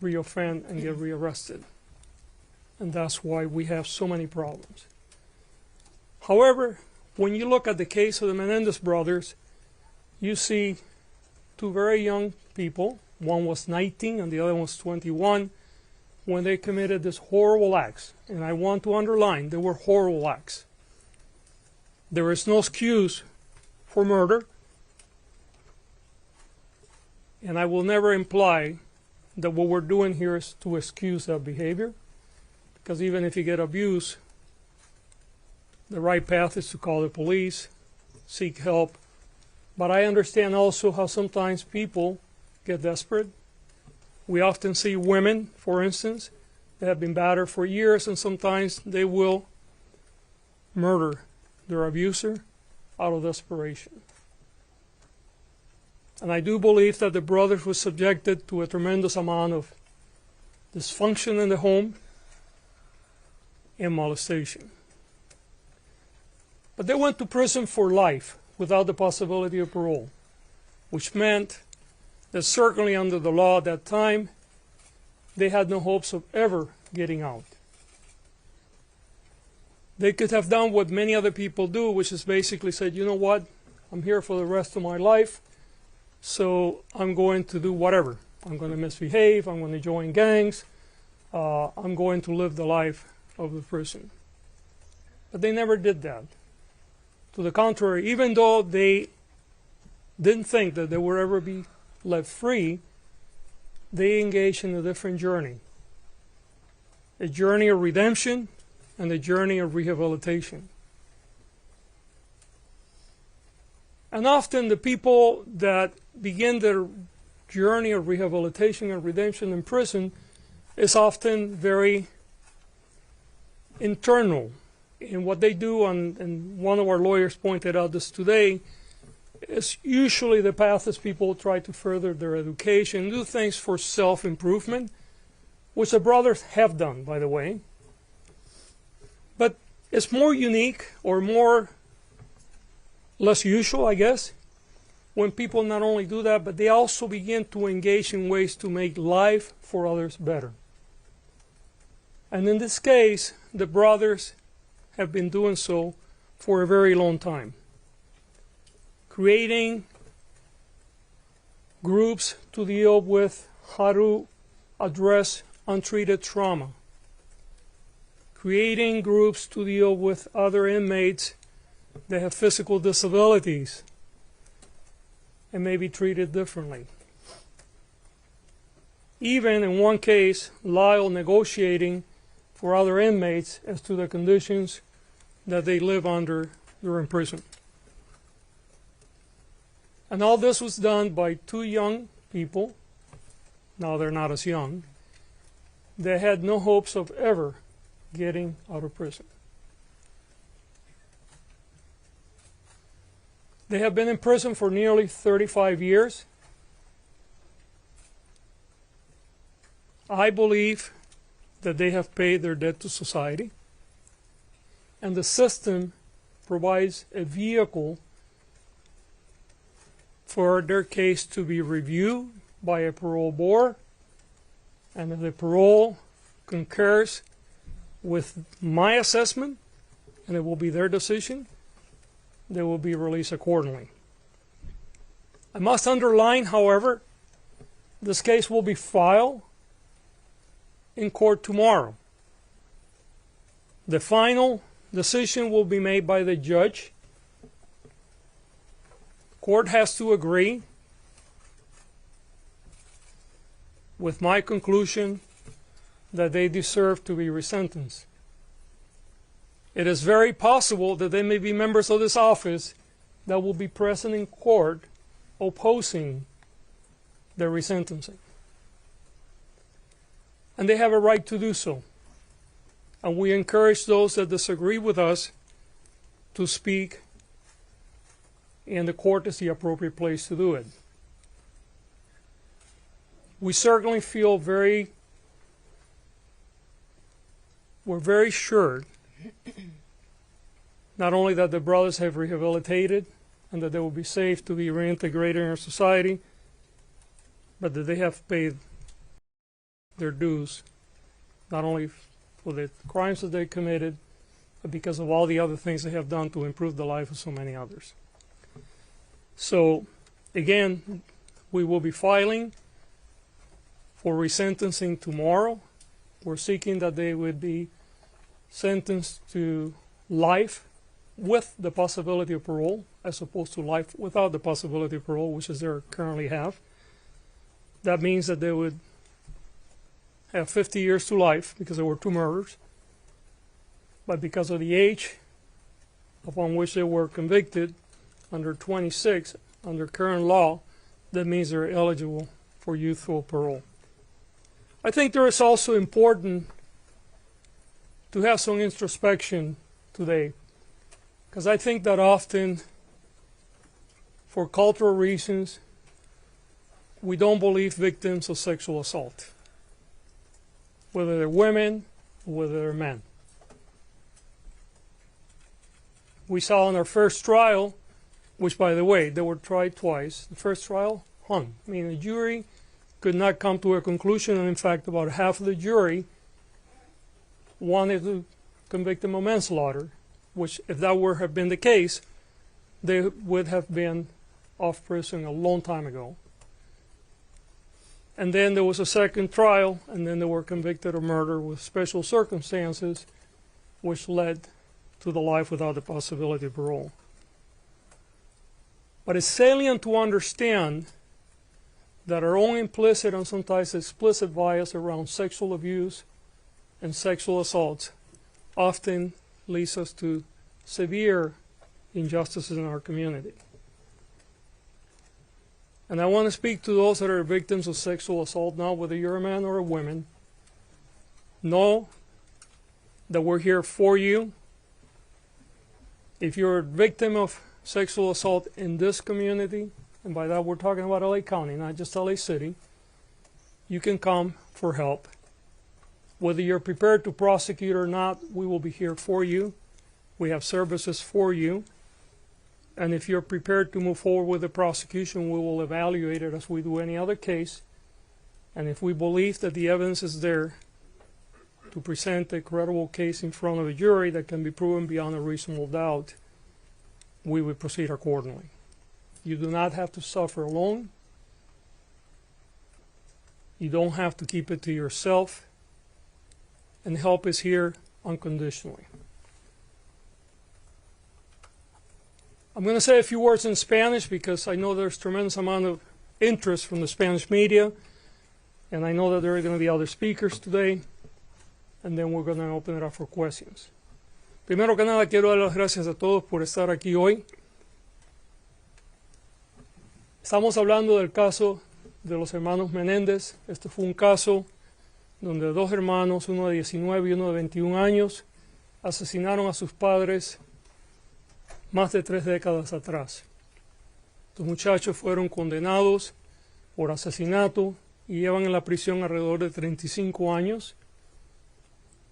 reoffend and get rearrested. And that's why we have so many problems. However, when you look at the case of the Menendez brothers, you see two very young people. One was 19 and the other was 21 when they committed this horrible acts. And I want to underline, they were horrible acts. There is no excuse for murder. And I will never imply that what we're doing here is to excuse that behavior. Because even if you get abused, the right path is to call the police, seek help. But I understand also how sometimes people get desperate. We often see women, for instance, that have been battered for years, and sometimes they will murder their abuser out of desperation. And I do believe that the brothers were subjected to a tremendous amount of dysfunction in the home and molestation. But they went to prison for life without the possibility of parole, which meant that certainly under the law at that time, they had no hopes of ever getting out. They could have done what many other people do, which is basically said, you know what, I'm here for the rest of my life, so I'm going to do whatever. I'm going to misbehave, I'm going to join gangs, I'm going to live the life of the prison. But they never did that. To the contrary, even though they didn't think that they would ever be left free, they engaged in a different journey. A journey of redemption and a journey of rehabilitation. And often the people that begin their journey of rehabilitation and redemption in prison is often very internal. And what they do, and one of our lawyers pointed out this today, is usually the path is people try to further their education, do things for self-improvement, which the brothers have done, by the way. But it's more unique or less usual, I guess, when people not only do that, but they also begin to engage in ways to make life for others better. And in this case, the brothers have been doing so for a very long time, creating groups to deal with how to address untreated trauma, creating groups to deal with other inmates that have physical disabilities and may be treated differently. Even in one case, Lyle negotiating for other inmates as to the conditions that they live under during prison. And all this was done by two young people, now they're not as young, that had no hopes of ever getting out of prison. They have been in prison for nearly 35 years. I believe that they have paid their debt to society, and the system provides a vehicle for their case to be reviewed by a parole board, and if the parole concurs with my assessment, and it will be their decision, they will be released accordingly. I must underline, however, this case will be filed in court tomorrow. The final decision will be made by the judge. Court has to agree with my conclusion that they deserve to be resentenced. It is very possible that there may be members of this office that will be present in court opposing the resentencing. And they have a right to do so. And we encourage those that disagree with us to speak, and the court is the appropriate place to do it. We certainly feel we're very sure not only that the brothers have rehabilitated and that they will be safe to be reintegrated in our society, but that they have paid their dues, not only for the crimes that they committed, but because of all the other things they have done to improve the life of so many others. So, again, we will be filing for resentencing tomorrow. We're seeking that they would be sentenced to life with the possibility of parole, as opposed to life without the possibility of parole, which is they currently have. That means that they would have 50 years to life because there were 2 murders. But because of the age upon which they were convicted, under 26, under current law, that means they're eligible for youthful parole. I think there is also important to have some introspection today, because I think that often, for cultural reasons, we don't believe victims of sexual assault, whether they're women or whether they're men. We saw in our first trial, which, by the way, they were tried twice. The first trial hung, meaning the jury could not come to a conclusion, and in fact about half of the jury wanted to convict them of manslaughter, which, if that were have been the case, they would have been off prison a long time ago. And then there was a second trial, and then they were convicted of murder with special circumstances, which led to the life without the possibility of parole. But it's salient to understand that our own implicit and sometimes explicit bias around sexual abuse and sexual assaults often leads us to severe injustices in our community. And I want to speak to those that are victims of sexual assault now, whether you're a man or a woman. Know that we're here for you. If you're a victim of sexual assault in this community, and by that we're talking about LA County, not just LA City, you can come for help. Whether you're prepared to prosecute or not, we will be here for you. We have services for you. And if you're prepared to move forward with the prosecution, we will evaluate it as we do any other case. And if we believe that the evidence is there to present a credible case in front of a jury that can be proven beyond a reasonable doubt, we will proceed accordingly. You do not have to suffer alone. You don't have to keep it to yourself. And help is here unconditionally. I'm going to say a few words in Spanish because I know there's tremendous amount of interest from the Spanish media, and I know that there are going to be other speakers today, and then we're going to open it up for questions. Primero que nada, quiero dar las gracias a todos por estar aquí hoy. Estamos hablando del caso de los hermanos Menendez. Este fue un caso donde 2 hermanos, uno de 19 y uno de 21 años, asesinaron a sus padres más de 3 décadas atrás. Los muchachos fueron condenados por asesinato y llevan en la prisión alrededor de 35 años.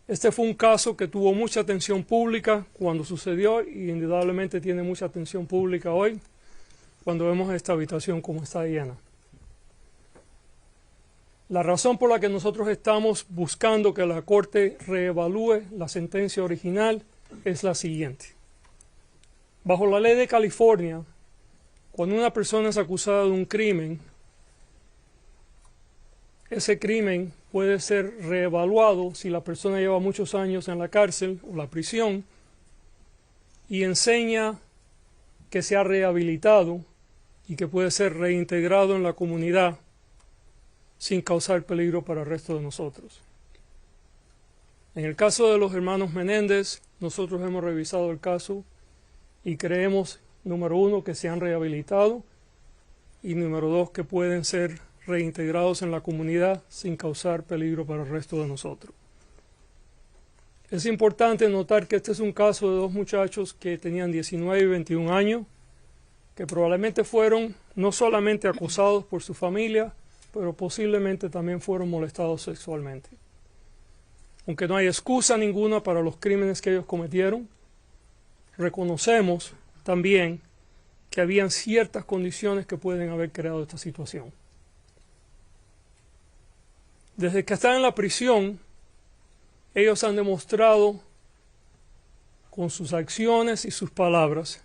Este fue un caso que tuvo mucha atención pública cuando sucedió y indudablemente tiene mucha atención pública hoy cuando vemos esta habitación como está llena. La razón por la que nosotros estamos buscando que la Corte reevalúe la sentencia original es la siguiente. Bajo la ley de California, cuando una persona es acusada de un crimen, ese crimen puede ser reevaluado si la persona lleva muchos años en la cárcel o la prisión y enseña que se ha rehabilitado y que puede ser reintegrado en la comunidad sin causar peligro para el resto de nosotros. En el caso de los hermanos Menendez, nosotros hemos revisado el caso y creemos, número 1, que se han rehabilitado y número 2, que pueden ser reintegrados en la comunidad sin causar peligro para el resto de nosotros. Es importante notar que este es un caso de 2 muchachos que tenían 19 y 21 años, que probablemente fueron no solamente acosados por su familia, pero posiblemente también fueron molestados sexualmente. Aunque no hay excusa ninguna para los crímenes que ellos cometieron, reconocemos también que habían ciertas condiciones que pueden haber creado esta situación. Desde que están en la prisión, ellos han demostrado con sus acciones y sus palabras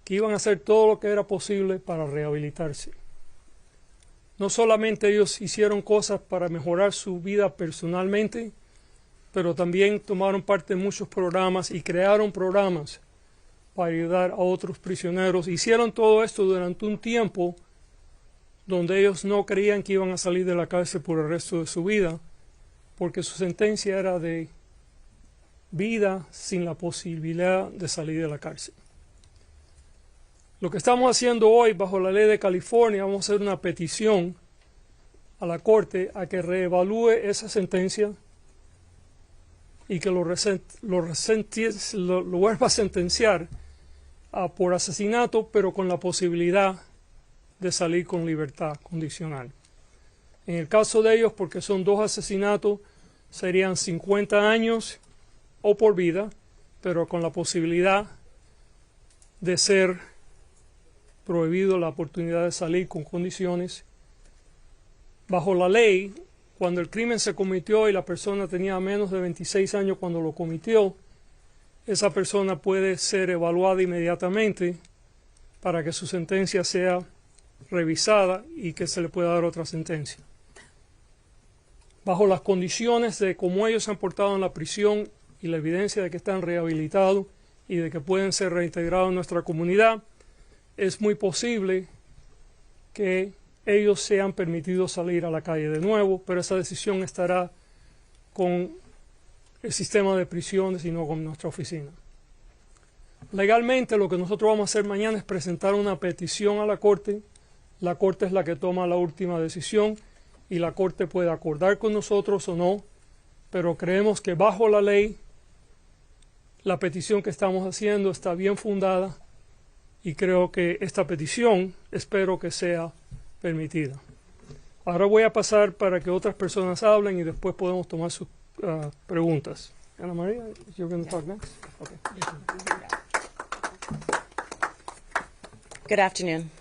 que iban a hacer todo lo que era posible para rehabilitarse. No solamente ellos hicieron cosas para mejorar su vida personalmente, pero también tomaron parte en muchos programas y crearon programas para ayudar a otros prisioneros. Hicieron todo esto durante un tiempo donde ellos no creían que iban a salir de la cárcel por el resto de su vida, porque su sentencia era de vida sin la posibilidad de salir de la cárcel. Lo que estamos haciendo hoy bajo la ley de California, vamos a hacer una petición a la Corte a que reevalúe esa sentencia y que lo vuelva a sentenciar por asesinato, pero con la posibilidad de salir con libertad condicional. En el caso de ellos, porque son 2 asesinatos, serían 50 años o por vida, pero con la posibilidad de ser prohibido la oportunidad de salir con condiciones. Bajo la ley, cuando el crimen se cometió y la persona tenía menos de 26 años cuando lo cometió, esa persona puede ser evaluada inmediatamente para que su sentencia sea revisada y que se le pueda dar otra sentencia. Bajo las condiciones de cómo ellos se han portado en la prisión y la evidencia de que están rehabilitados y de que pueden ser reintegrados en nuestra comunidad, es muy posible que ellos sean permitidos salir a la calle de nuevo, pero esa decisión estará con el sistema de prisiones y no con nuestra oficina. Legalmente, lo que nosotros vamos a hacer mañana es presentar una petición a la Corte. La Corte es la que toma la última decisión y la Corte puede acordar con nosotros o no, pero creemos que bajo la ley la petición que estamos haciendo está bien fundada y creo que esta petición espero que sea permitida. Ahora voy a pasar para que otras personas hablen y después podemos tomar sus preguntas. Ana María, you're going to talk next? Okay. Good afternoon.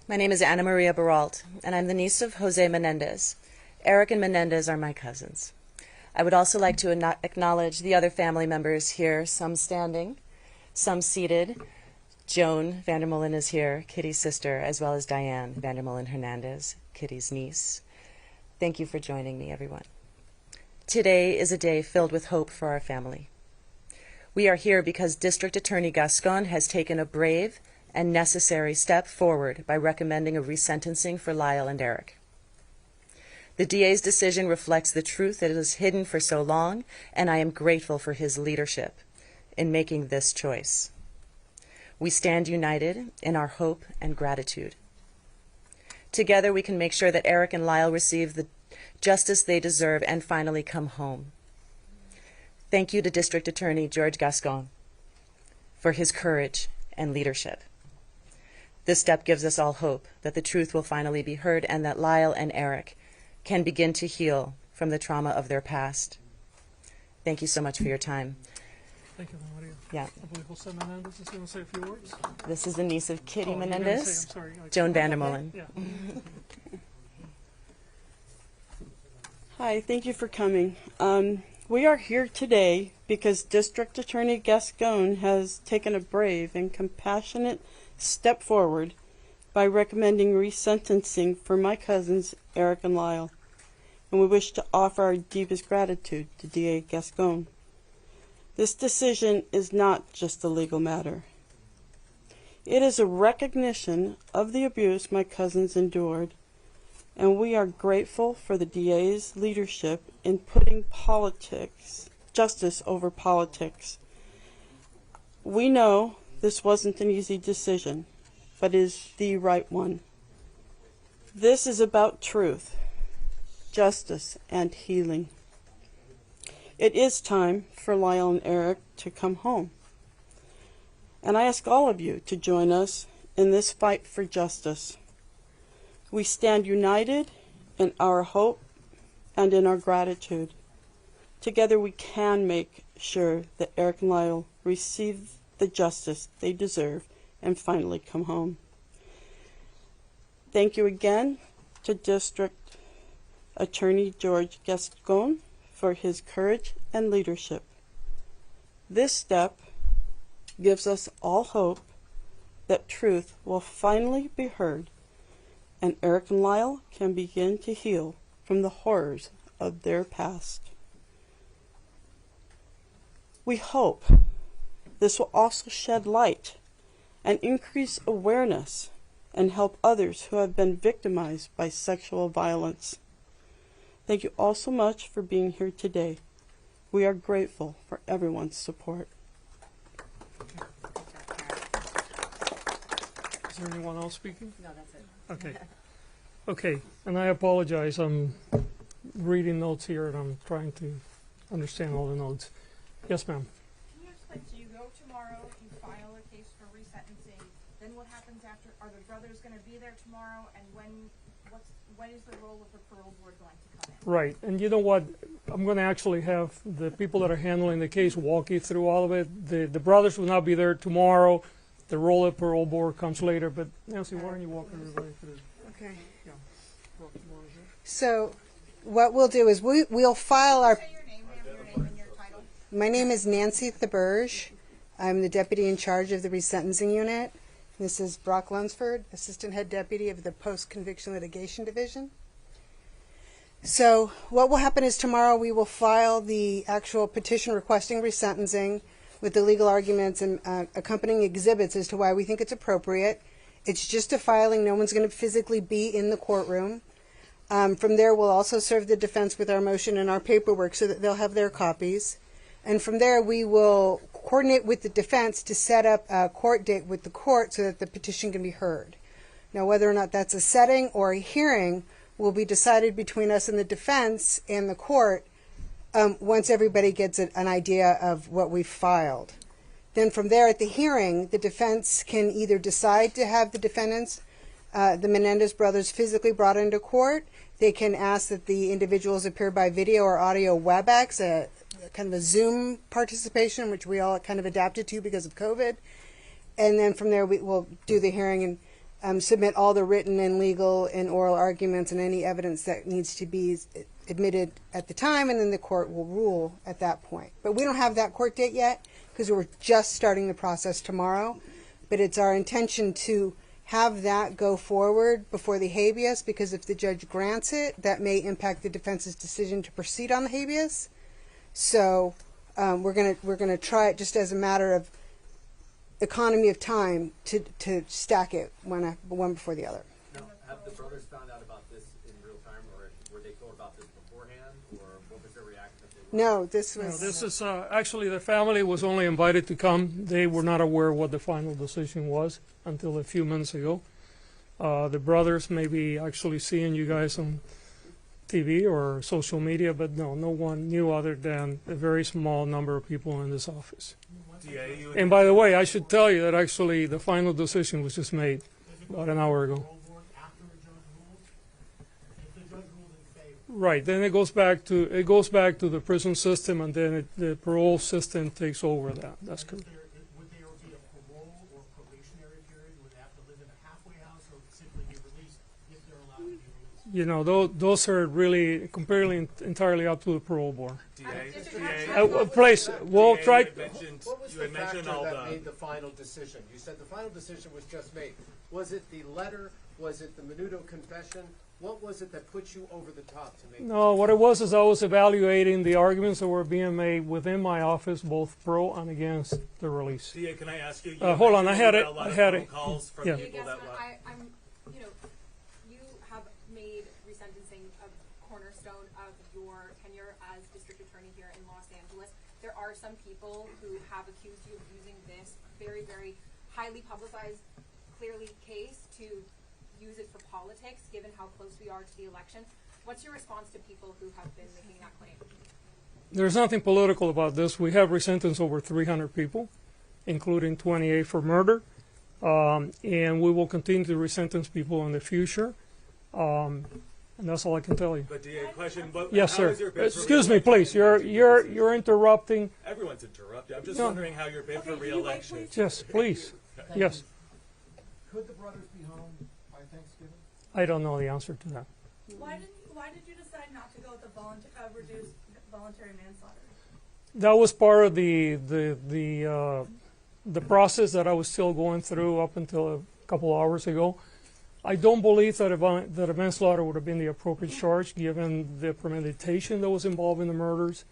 My name is Ana Maria Baralt, and I'm the niece of Jose Menendez. Eric and Menendez are my cousins. I would also like to acknowledge the other family members here, some standing, some seated. Joan Vandermolen is here, Kitty's sister, as well as Diane Vandermolen Hernandez, Kitty's niece. Thank you for joining me, everyone. Today is a day filled with hope for our family. We are here because District Attorney Gascon has taken a brave and necessary step forward by recommending a resentencing for Lyle and Eric. The DA's decision reflects the truth that is hidden for so long, and I am grateful for his leadership in making this choice. We stand united in our hope and gratitude. Together we can make sure that Eric and Lyle receive the justice they deserve and finally come home. Thank you to District Attorney George Gascon for his courage and leadership. This step gives us all hope that the truth will finally be heard and that Lyle and Eric can begin to heal from the trauma of their past. Thank you so much for your time. Thank you, Maria. Yeah. I believe Jose Menendez is going to say a few words. This is the niece of Kitty You're gonna Menendez, say, I'm sorry. Joan Vandermolen. Yeah. Hi, thank you for coming. We are here today because District Attorney Gascon has taken a brave and compassionate step forward by recommending resentencing for my cousins Eric and Lyle, and we wish to offer our deepest gratitude to DA Gascon. This decision is not just a legal matter. It is a recognition of the abuse my cousins endured, and we are grateful for the DA's leadership in putting justice over politics. We know this wasn't an easy decision, but is the right one. This is about truth, justice, and healing. It is time for Lyle and Eric to come home. And I ask all of you to join us in this fight for justice. We stand united in our hope and in our gratitude. Together we can make sure that Eric and Lyle receive the justice they deserve and finally come home. Thank you again to District Attorney George Gascon for his courage and leadership. This step gives us all hope that truth will finally be heard and Eric and Lyle can begin to heal from the horrors of their past. We hope this will also shed light and increase awareness and help others who have been victimized by sexual violence. Thank you all so much for being here today. We are grateful for everyone's support. Is there anyone else speaking? No, that's it. Okay. Okay, and I apologize. I'm reading notes here and I'm trying to understand all the notes. Yes, ma'am. Can you explain, so you go tomorrow, you file a case for resentencing, then what happens after? Are the brothers going to be there tomorrow, and when is the role of the parole board going to come in? Right, and you know what? I'm going to actually have the people that are handling the case walk you through all of it. The brothers will not be there tomorrow. The role of parole board comes later, but Nancy, why don't you walk everybody through? Okay. Yeah. Walk you want to do? So what we'll do is we'll file our... Say your name, ma'am, your name and your title. My name is Nancy Theberge. I'm the deputy in charge of the resentencing unit. This is Brock Lunsford, assistant head deputy of the post-conviction litigation division. So what will happen is tomorrow we will file the actual petition requesting resentencing with the legal arguments and accompanying exhibits as to why we think it's appropriate. It's just a filing. No one's going to physically be in the courtroom. From there, we'll also serve the defense with our motion and our paperwork so that they'll have their copies. And from there, we will coordinate with the defense to set up a court date with the court so that the petition can be heard. Now, whether or not that's a setting or a hearing will be decided between us and the defense and the court once everybody gets an idea of what we've filed. Then from there at the hearing, the defense can either decide to have the defendants, the Menendez brothers, physically brought into court. They can ask that the individuals appear by video or audio WebEx, a kind of a Zoom participation, which we all kind of adapted to because of COVID. And then from there, we will do the hearing and submit all the written and legal and oral arguments and any evidence that needs to be admitted at the time, and then the court will rule at that point. But we don't have that court date yet because we're just starting the process tomorrow. But it's our intention to have that go forward before the habeas, because if the judge grants it, that may impact the defense's decision to proceed on the habeas. So we're gonna try it just as a matter of economy of time to stack it one before the other. Now, have the brothers found out about this in real time, or were they told about this beforehand, or what was their reaction? No, this No, was... this is actually the family was only invited to come. They were not aware what the final decision was until a few minutes ago. The brothers may be actually seeing you guys on TV or social media, but no one knew other than a very small number of people in this office. And by the way, I should tell you that actually the final decision was just made about an hour ago. Right, then it goes back to the prison system, and then the parole system takes over that. That's correct. Would there be a parole or probationary period? Would they have to live in a halfway house, or simply be released if they're allowed to be released? You know, those are really completely entirely up to the parole board. Place. We'll try. What was the factor that made the final decision? You said the final decision was just made. Was it the letter? Was it the Menudo confession? What was it that put you over the top to make? No, what it was is I was evaluating the arguments that were being made within my office, both pro and against the release. DA, can I ask you? Hold on, I had it. Calls from Yeah. people that I'm, you know, you have made resentencing a cornerstone of your tenure as district attorney here in Los Angeles. There are some people who have accused you of using this very, very highly publicized, clearly case to use it for politics, given how close we are to the election. What's your response to people who have been making that claim? There's nothing political about this. We have resentenced over 300 people, including 28 for murder, and we will continue to resentence people in the future. And that's all I can tell you. But DA, question. But Yes, how sir. is your bid for Excuse me, re-election please. You're interrupting. Everyone's interrupting. I'm just No. wondering how your bid for re-election. Yes, please. Yes. Could the brothers be home by Thanksgiving? I don't know the answer to that. Why why did you decide not to go with the reduced voluntary manslaughter? That was part of the process that I was still going through up until a couple hours ago. I don't believe that a manslaughter would have been the appropriate charge given the premeditation that was involved in the murders.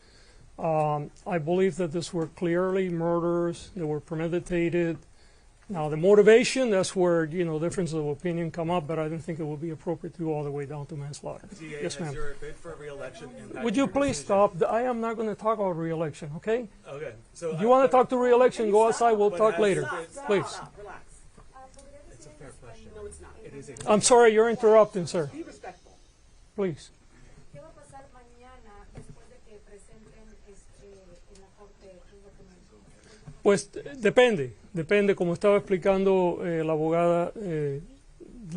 I believe that these were clearly murders that were premeditated. Now the motivation, that's where differences of opinion come up, but I don't think it would be appropriate to go all the way down to manslaughter. DA, Yes, ma'am. has your bid for re-election impacted Would you your please decision? stop? I am not going to talk about re-election, okay? Okay. So If you want to talk to re-election, go outside. We'll But talk has later, your bid- please. Relax. It's a fair question. No, it's not. It is a I'm sorry, you're interrupting, sir. Be respectful. Please. ¿Qué va a pasar mañana después de que presenten en la corte el documento? Pues depende, como estaba explicando la abogada,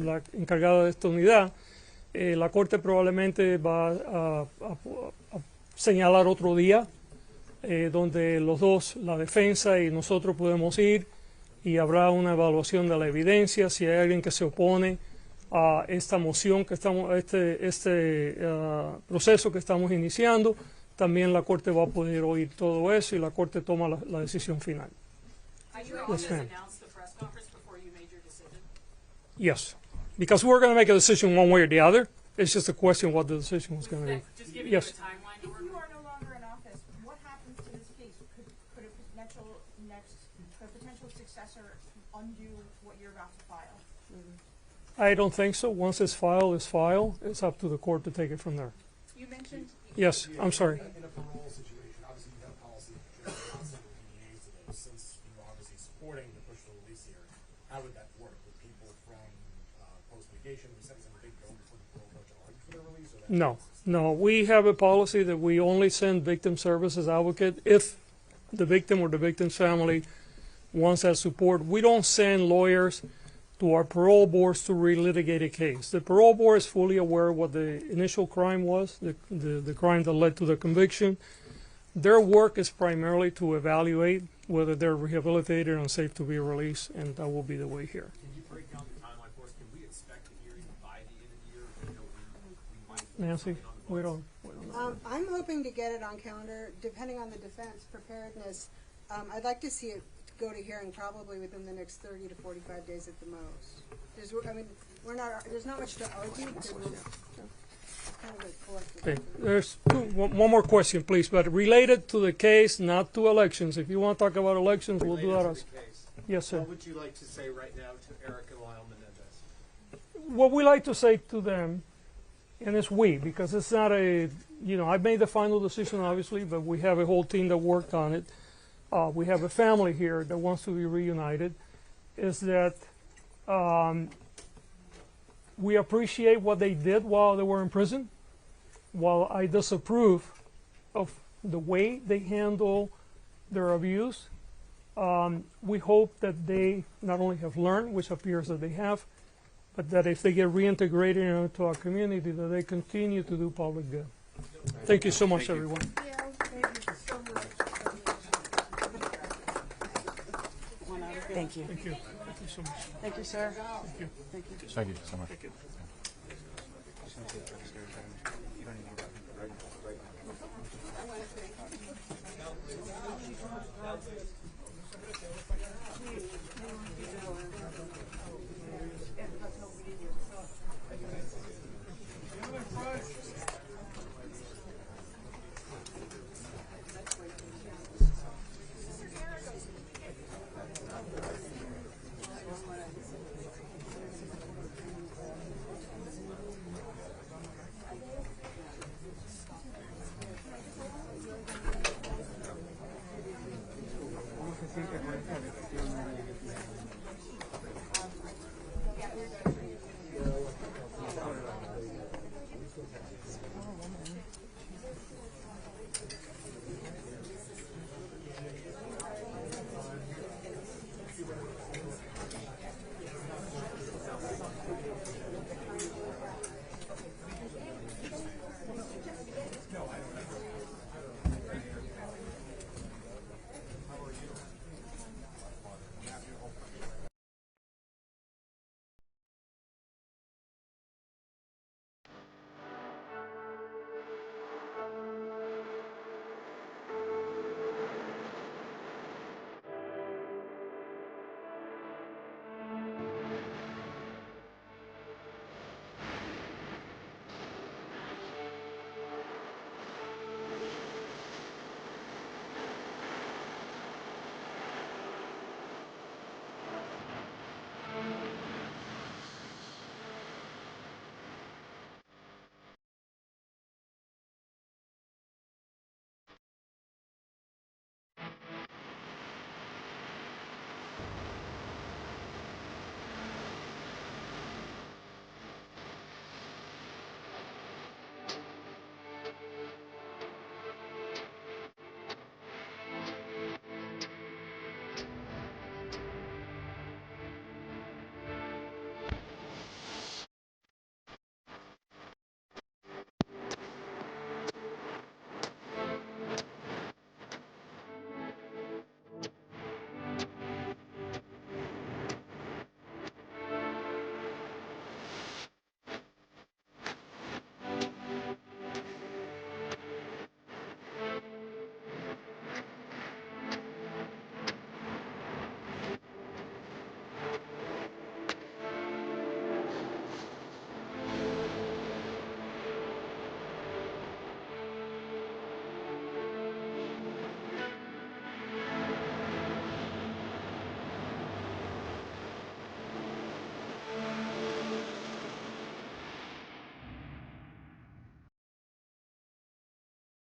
la encargada de esta unidad, la Corte probablemente va a señalar otro día donde los dos, la defensa y nosotros, podemos ir y habrá una evaluación de la evidencia. Si hay alguien que se opone a esta moción que estamos, proceso que estamos iniciando, también la Corte va a poder oír todo eso y la Corte toma la decisión final. Yes, ma'am. Yes, because we're going to make a decision one way or the other. It's just a question what the decision was going to be. Just giving Yes. you a timeline. If you are no longer in office, what happens to this case? Could a potential successor undo what you're about to file? I don't think so. Once it's filed, it's filed. It's up to the court to take it from there. You mentioned Yes, I'm sorry. In a parole situation, obviously you have a policy that you're not sending PDAs to those. Since you're obviously supporting the push for release here, how would that work? Would people from post-litigation be sending a big bill before the parole board to argue for their release? Or No. We have a policy that we only send victim services advocate if the victim or the victim's family wants that support. We don't send lawyers to our parole boards to relitigate a case. The parole board is fully aware of what the initial crime was, the crime that led to the conviction. Their work is primarily to evaluate whether they're rehabilitated and safe to be released, and that will be the way here. Can you break down the timeline for us? Can we expect a hearing by the end of the year? We might Nancy, we don't. I'm hoping to get it on calendar, depending on the defense preparedness. I'd like to see it go to hearing probably within the next 30 to 45 days at the most. There's not much to argue. Okay, there's one more question, please, but related to the case, not to elections. If you want to talk about elections, we'll do that. Related to the case. Yes, sir. What would you like to say right now to Eric and Lyle Menendez? What we like to say to them, and it's we, because it's not I made the final decision, obviously, but we have a whole team that worked on it. We have a family here that wants to be reunited, is that we appreciate what they did while they were in prison. While I disapprove of the way they handle their abuse, we hope that they not only have learned, which appears that they have, but that if they get reintegrated into our community, that they continue to do public good. Thank you so much, everyone. Thank you. Thank you. Thank you so much. Thank you, sir. Thank you. Thank you. Thank you so much. Thank you.